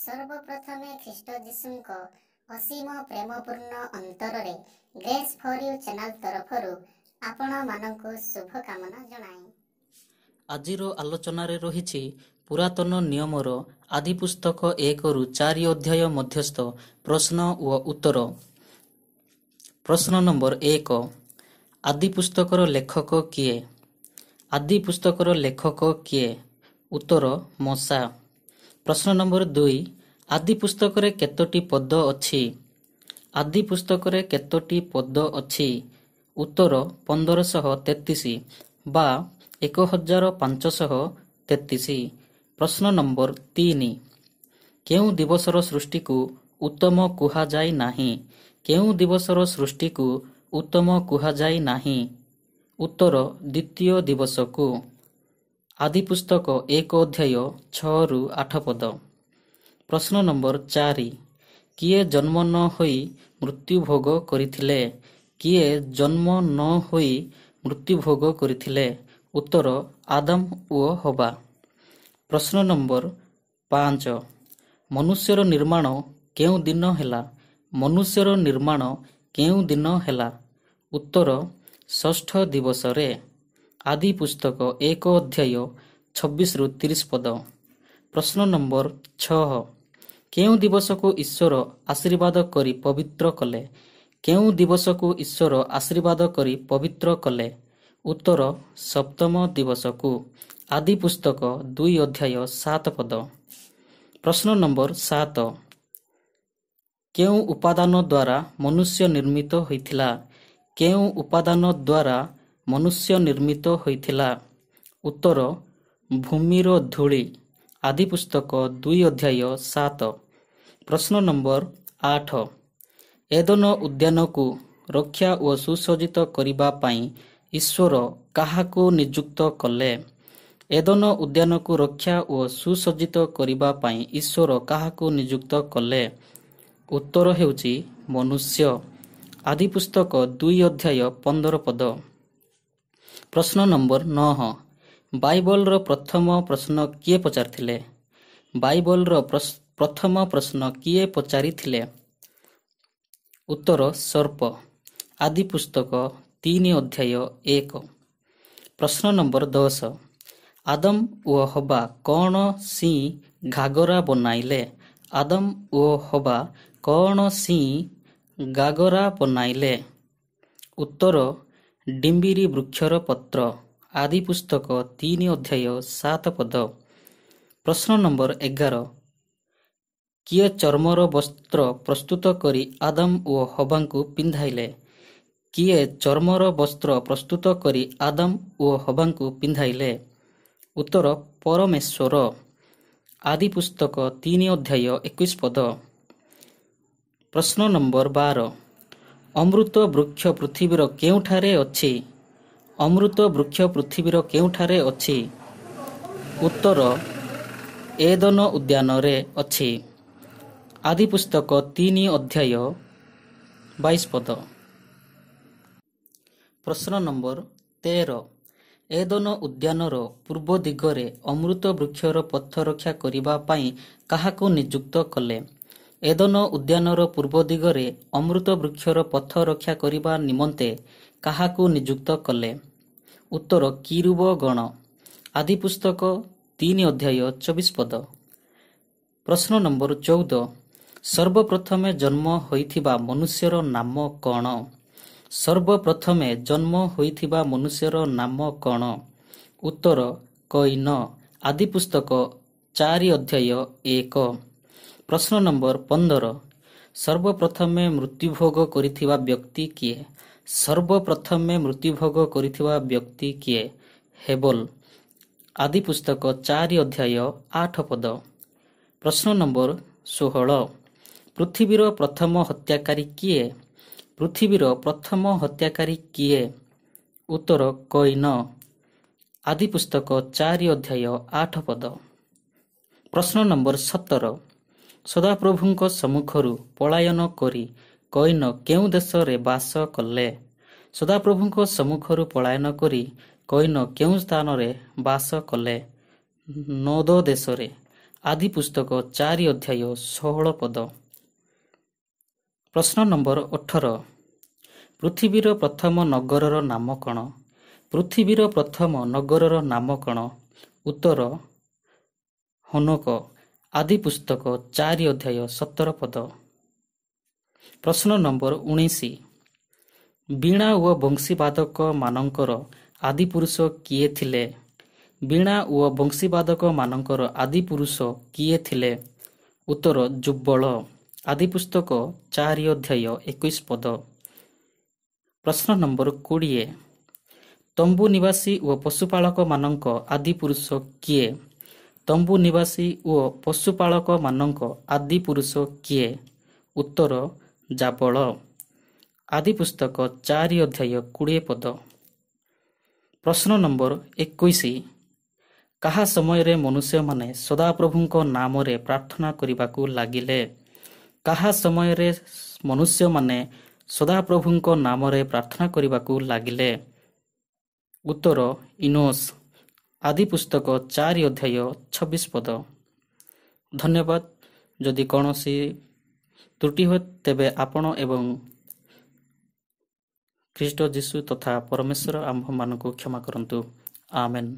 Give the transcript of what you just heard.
ସର୍ବପ୍ରଥମେ ଖ୍ରୀଷ୍ଟ ଯୀଶୁଙ୍କ ଅସୀମ ପ୍ରେମପୂର୍ଣ୍ଣ ଅନ୍ତରରେ ଗ୍ରେସ୍ ଫର୍ ୟୁ ଚ୍ୟାନେଲ ତରଫରୁ ଆପଣମାନଙ୍କୁ ଶୁଭକାମନା ଜଣାଏ। ଆଜିର ଆଲୋଚନାରେ ରହିଛି ପୁରାତନ ନିୟମର ଆଦି ପୁସ୍ତକ 1ରୁ 4 ଅଧ୍ୟାୟ ମଧ୍ୟସ୍ଥ ପ୍ରଶ୍ନ ଓ ଉତ୍ତର। ପ୍ରଶ୍ନ ନମ୍ବର 1, ଆଦି ପୁସ୍ତକର ଲେଖକ କିଏ? ଆଦି ପୁସ୍ତକର ଲେଖକ କିଏ? ଉତ୍ତର ମୂସା। ପ୍ରଶ୍ନ ନମ୍ବର 2, ଆଦି ପୁସ୍ତକରେ କେତୋଟି ପଦ ଅଛି? ଆଦି ପୁସ୍ତକରେ କେତୋଟି ପଦ ଅଛି? ଉତ୍ତର 1533 ବା 1533। ପ୍ରଶ୍ନ ନମ୍ବର 3, କେଉଁ ଦିବସର ସୃଷ୍ଟିକୁ ଉତ୍ତମ କୁହାଯାଇ ନାହିଁ? କେଉଁ ଦିବସର ସୃଷ୍ଟିକୁ ଉତ୍ତମ କୁହାଯାଇ ନାହିଁ? ଉତ୍ତର ଦ୍ୱିତୀୟ ଦିବସକୁ। ଆଦି ପୁସ୍ତକ 1 ଅଧ୍ୟାୟ 6ରୁ 8 ପଦ। ପ୍ରଶ୍ନ ନମ୍ବର 4, କିଏ ଜନ୍ମ ନ ହୋଇ ମୃତ୍ୟୁ ଭୋଗ କରିଥିଲେ? କିଏ ଜନ୍ମ ନ ହୋଇ ମୃତ୍ୟୁ ଭୋଗ କରିଥିଲେ? ଉତ୍ତର ଆଦମ ଓ ହବା। ପ୍ରଶ୍ନ ନମ୍ବର 5, ମନୁଷ୍ୟର ନିର୍ମାଣ କେଉଁ ଦିନ ହେଲା? ମନୁଷ୍ୟର ନିର୍ମାଣ କେଉଁ ଦିନ ହେଲା? ଉତ୍ତର ଷଷ୍ଠ ଦିବସରେ। ଆଦି ପୁସ୍ତକ 1 ଅଧ୍ୟାୟ 26ରୁ 30 ପଦ। ପ୍ରଶ୍ନ ନମ୍ବର 6, କେଉଁ ଦିବସକୁ ଈଶ୍ୱର ଆଶୀର୍ବାଦ କରି ପବିତ୍ର କଲେ? କେଉଁ ଦିବସକୁ ଈଶ୍ୱର ଆଶୀର୍ବାଦ କରି ପବିତ୍ର କଲେ? ଉତ୍ତର ସପ୍ତମ ଦିବସକୁ। ଆଦି ପୁସ୍ତକ 2 ଅଧ୍ୟାୟ 7 ପଦ। ପ୍ରଶ୍ନ ନମ୍ବର 7, କେଉଁ ଉପାଦାନ ଦ୍ୱାରା ମନୁଷ୍ୟ ନିର୍ମିତ ହୋଇଥିଲା? କେଉଁ ଉପାଦାନ ଦ୍ୱାରା ମନୁଷ୍ୟ ନିର୍ମିତ ହୋଇଥିଲା? ଉତ୍ତର ଭୂମିର ଧୂଳି। ଆଦି ପୁସ୍ତକ 2 ଅଧ୍ୟାୟ 7। ପ୍ରଶ୍ନ ନମ୍ବର 8, ଏଦନ ଉଦ୍ୟାନକୁ ରକ୍ଷା ଓ ସୁସଜ୍ଜିତ କରିବା ପାଇଁ ଈଶ୍ୱର କାହାକୁ ନିଯୁକ୍ତ କଲେ? ଏଦନ ଉଦ୍ୟାନକୁ ରକ୍ଷା ଓ ସୁସଜ୍ଜିତ କରିବା ପାଇଁ ଈଶ୍ୱର କାହାକୁ ନିଯୁକ୍ତ କଲେ? ଉତ୍ତର ହେଉଛି ମନୁଷ୍ୟ। ଆଦି ପୁସ୍ତକ 2 ଅଧ୍ୟାୟ 15 ପଦ। ପ୍ରଶ୍ନ ନମ୍ବର 9, ବାଇବଲର ପ୍ରଥମ ପ୍ରଶ୍ନ କିଏ ପଚାରିଥିଲେ? ବାଇବଲର ପ୍ରଥମ ପ୍ରଶ୍ନ କିଏ ପଚାରିଥିଲେ? ଉତ୍ତର ସର୍ପ। ଆଦି ପୁସ୍ତକ 3 ଅଧ୍ୟାୟ 1। ପ୍ରଶ୍ନ ନମ୍ବର 10, ଆଦମ ଓ ହବା କ'ଣ ସିଂ ଘାଗରା ବନାଇଲେ? ଆଦମ ଓ ହବା କ'ଣ ସିଂ ଘାଗରା ବନାଇଲେ? ଉତ୍ତର ଡିମ୍ବିରି ବୃକ୍ଷର ପତ୍ର। ଆଦି ପୁସ୍ତକ 3 ଅଧ୍ୟାୟ 7 ପଦ। ପ୍ରଶ୍ନ ନମ୍ବର 11, କିଏ ଚର୍ମର ବସ୍ତ୍ର ପ୍ରସ୍ତୁତ କରି ଆଦମ ଓ ହବାଙ୍କୁ ପିନ୍ଧାଇଲେ? କିଏ ଚର୍ମର ବସ୍ତ୍ର ପ୍ରସ୍ତୁତ କରି ଆଦମ ଓ ହବାଙ୍କୁ ପିନ୍ଧାଇଲେ? ଉତ୍ତର ପରମେଶ୍ୱର। ଆଦି ପୁସ୍ତକ 3 ଅଧ୍ୟାୟ 21 ପଦ। ପ୍ରଶ୍ନ ନମ୍ବର 12, ଅମୃତ ବୃକ୍ଷ ପୃଥିବୀର କେଉଁଠାରେ ଅଛି? ଅମୃତ ବୃକ୍ଷ ପୃଥିବୀର କେଉଁଠାରେ ଅଛି? ଉତ୍ତର ଏଦନ ଉଦ୍ୟାନରେ ଅଛି। ଆଦି ପୁସ୍ତକ 3 ଅଧ୍ୟାୟ 22 ପଦ। ପ୍ରଶ୍ନ ନମ୍ବର 13, ଏଦନ ଉଦ୍ୟାନର ପୂର୍ବ ଦିଗରେ ଅମୃତ ବୃକ୍ଷର ପଥ ରକ୍ଷା କରିବା ପାଇଁ କାହାକୁ ନିଯୁକ୍ତ କଲେ? ଏଦନ ଉଦ୍ୟାନର ପୂର୍ବ ଦିଗରେ ଅମୃତ ବୃକ୍ଷର ପଥ ରକ୍ଷା କରିବା ନିମନ୍ତେ କାହାକୁ ନିଯୁକ୍ତ କଲେ? ଉତ୍ତର କିରୁବ ଗଣ। ଆଦି ପୁସ୍ତକ 3 ଅଧ୍ୟାୟ 24 ପଦ। ପ୍ରଶ୍ନ ନମ୍ବର 14, ସର୍ବପ୍ରଥମେ ଜନ୍ମ ହୋଇଥିବା ମନୁଷ୍ୟର ନାମ କ'ଣ? ସର୍ବପ୍ରଥମେ ଜନ୍ମ ହୋଇଥିବା ମନୁଷ୍ୟର ନାମ କ'ଣ? ଉତ୍ତର କଇନ। ଆଦି ପୁସ୍ତକ 4 ଅଧ୍ୟାୟ 1। ପ୍ରଶ୍ନ ନମ୍ବର 15, ସର୍ବପ୍ରଥମେ ମୃତ୍ୟୁଭୋଗ କରିଥିବା ବ୍ୟକ୍ତି କିଏ? ସର୍ବପ୍ରଥମେ ମୃତ୍ୟୁଭୋଗ କରିଥିବା ବ୍ୟକ୍ତି କିଏ? ହେବଲ। ଆଦି ପୁସ୍ତକ 4 ଅଧ୍ୟାୟ 8 ପଦ। ପ୍ରଶ୍ନ ନମ୍ବର 16, ପୃଥିବୀର ପ୍ରଥମ ହତ୍ୟାକାରୀ କିଏ? ପୃଥିବୀର ପ୍ରଥମ ହତ୍ୟାକାରୀ କିଏ? ଉତ୍ତର କଇନ। ଆଦି ପୁସ୍ତକ 4 ଅଧ୍ୟାୟ 8 ପଦ। ପ୍ରଶ୍ନ ନମ୍ବର 17, ସଦାପ୍ରଭୁଙ୍କ ସମ୍ମୁଖରୁ ପଳାୟନ କରି କଇନ କେଉଁ ଦେଶରେ ବାସ କଲେ? ସଦାପ୍ରଭୁଙ୍କ ସମ୍ମୁଖରୁ ପଳାୟନ କରି କଇନ କେଉଁ ସ୍ଥାନରେ ବାସ କଲେ? ନୋଦ ଦେଶରେ। ଆଦି ପୁସ୍ତକ 4 ଅଧ୍ୟାୟ 16 ପଦ। ପ୍ରଶ୍ନ ନମ୍ବର 18। ପୃଥିବୀର ପ୍ରଥମ ନଗରର ନାମ କ'ଣ? ପୃଥିବୀର ପ୍ରଥମ ନଗରର ନାମ କ'ଣ? ଉତ୍ତର ହନୋକ। ଆଦି ପୁସ୍ତକ 4 ଅଧ୍ୟାୟ 17 ପଦ। ପ୍ରଶ୍ନ ନମ୍ବର 19। ବୀଣା ଓ ବଂଶୀବାଦକ ମାନଙ୍କର ଆଦିପୁରୁଷ କିଏ ଥିଲେ? ବୀଣା ଓ ବଂଶୀବାଦକ ମାନଙ୍କର ଆଦିପୁରୁଷ କିଏ ଥିଲେ? ଉତ୍ତର ଯୁବଳ। ଆଦି ପୁସ୍ତକ 4 ଅଧ୍ୟାୟ 21 ପଦ। ପ୍ରଶ୍ନ ନମ୍ବର 20। ତମ୍ବୁ ନିବାସୀ ଓ ପଶୁପାଳକ ମାନଙ୍କ ଆଦିପୁରୁଷ କିଏ? ତମ୍ବୁ ନିବାସୀ ଓ ପଶୁପାଳକ ମାନଙ୍କ ଆଦିପୁରୁଷ କିଏ? ଉତ୍ତର ଜାବଳ। ଆଦି ପୁସ୍ତକ 4 ଅଧ୍ୟାୟ 20 ପଦ। ପ୍ରଶ୍ନ ନମ୍ବର 21। କାହା ସମୟରେ ମନୁଷ୍ୟମାନେ ସଦାପ୍ରଭୁଙ୍କ ନାମରେ ପ୍ରାର୍ଥନା କରିବାକୁ ଲାଗିଲେ? କାହା ସମୟରେ ମନୁଷ୍ୟମାନେ ସଦାପ୍ରଭୁଙ୍କ ନାମରେ ପ୍ରାର୍ଥନା କରିବାକୁ ଲାଗିଲେ? ଉତ୍ତର ଇନୋସ୍। ଆଦି ପୁସ୍ତକ 4 ଅଧ୍ୟାୟ 26 ପଦ। ଧନ୍ୟବାଦ। ଯଦି କୌଣସି ତ୍ରୁଟି ହୁଏ ତେବେ ଆପଣ ଏବଂ ଖ୍ରୀଷ୍ଟ ଯୀଶୁ ତଥା ପରମେଶ୍ୱର ଆମ୍ଭମାନଙ୍କୁ କ୍ଷମା କରନ୍ତୁ। ଆମେନ୍।